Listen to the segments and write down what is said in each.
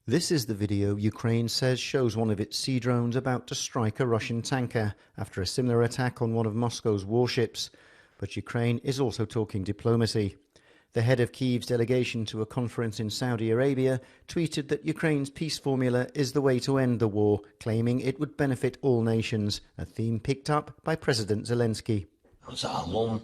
This is the video Ukraine says shows one of its sea drones about to strike a Russian tanker after a similar attack on one of Moscow's warships. But Ukraine is also talking diplomacy. The head of Kyiv's delegation to a conference in Saudi Arabia tweeted that Ukraine's peace formula is the way to end the war, claiming it would benefit all nations, a theme picked up by President Zelensky. Загалом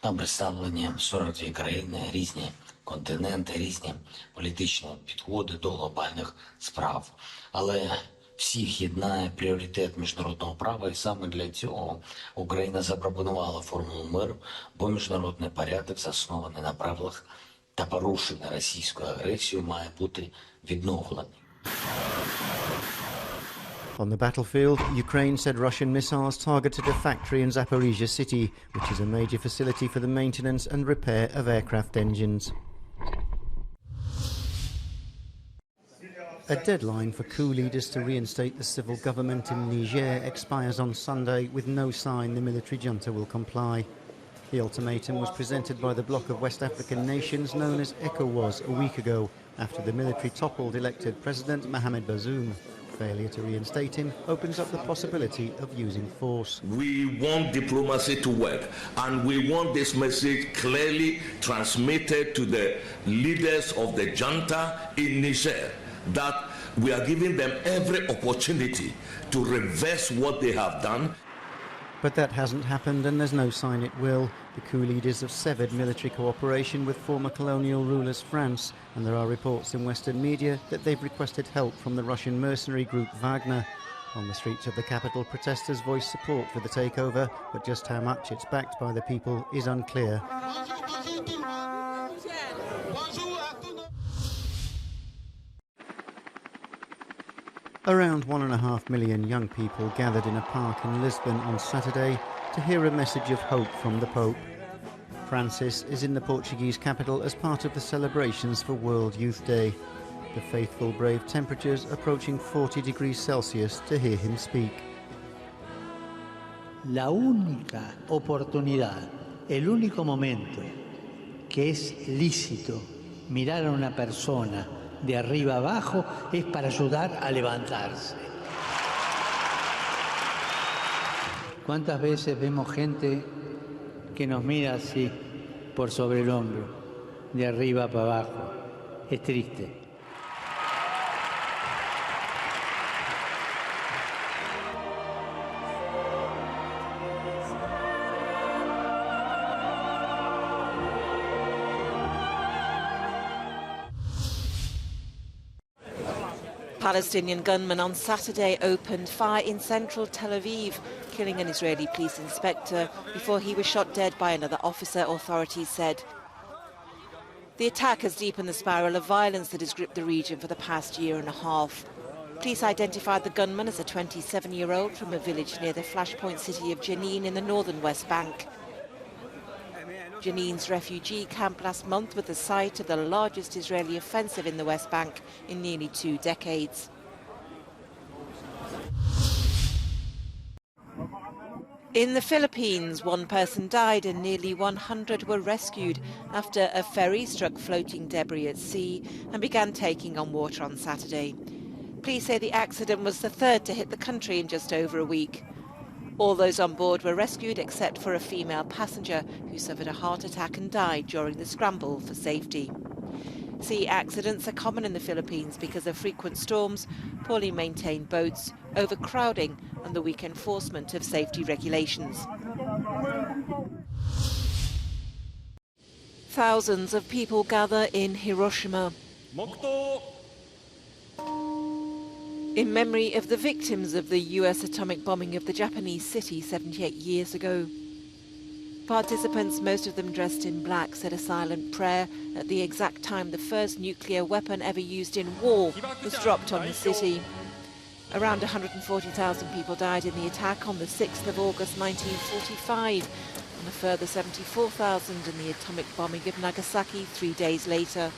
там представлені 42 країни, різні континенти, різні політичні підходи до глобальних справ. Але всіх єднає пріоритет міжнародного права, і саме для цього Україна запропонувала формулу миру, бо міжнародний порядок, заснований на правилах та порушений російською агресією, має бути відновлений. On the battlefield, Ukraine said Russian missiles targeted a factory in Zaporizhia city, which is a major facility for the maintenance and repair of aircraft engines. A deadline for coup leaders to reinstate the civil government in Niger expires on Sunday, with no sign the military junta will comply. The ultimatum was presented by the bloc of West African nations known as ECOWAS a week ago, after the military toppled elected President Mohamed Bazoum. Failure to reinstate him opens up the possibility of using force. We want diplomacy to work, and we want this message clearly transmitted to the leaders of the junta in Niger, that we are giving them every opportunity to reverse what they have done. But that hasn't happened, and there's no sign it will. The coup leaders have severed military cooperation with former colonial rulers France, and there are reports in Western media that they've requested help from the Russian mercenary group Wagner. On the streets of the capital, protesters voiced support for the takeover, but just how much it's backed by the people is unclear. Around 1.5 million young people gathered in a park in Lisbon on Saturday to hear a message of hope from the Pope. Francis is in the Portuguese capital as part of the celebrations for World Youth Day. The faithful brave temperatures approaching 40 degrees Celsius to hear him speak. La única oportunidad, el único momento que es lícito mirar a una persona de arriba abajo es para ayudar a levantarse. ¿Cuántas veces vemos gente que nos mira así por sobre el hombro, de arriba para abajo? Es triste. Palestinian gunmen on Saturday opened fire in central Tel Aviv, killing an Israeli police inspector before he was shot dead by another officer, authorities said. The attack has deepened the spiral of violence that has gripped the region for the past year and a half. Police identified the gunman as a 27-year-old from a village near the flashpoint city of Jenin in the northern West Bank. Jenin's refugee camp last month was the site of the largest Israeli offensive in the West Bank in nearly 2 decades. In the Philippines, 1 person died and nearly 100 were rescued after a ferry struck floating debris at sea and began taking on water on Saturday. Police say the accident was the 3rd to hit the country in just over a week. All those on board were rescued except for a female passenger who suffered a heart attack and died during the scramble for safety. Sea accidents are common in the Philippines because of frequent storms, poorly maintained boats, overcrowding and the weak enforcement of safety regulations. Thousands of people gather in Hiroshima in memory of the victims of the US atomic bombing of the Japanese city 78 years ago. Participants, most of them dressed in black, said a silent prayer at the exact time the first nuclear weapon ever used in war was dropped on the city. Around 140,000 people died in the attack on the 6th of August 1945, and a further 74,000 in the atomic bombing of Nagasaki 3 days later.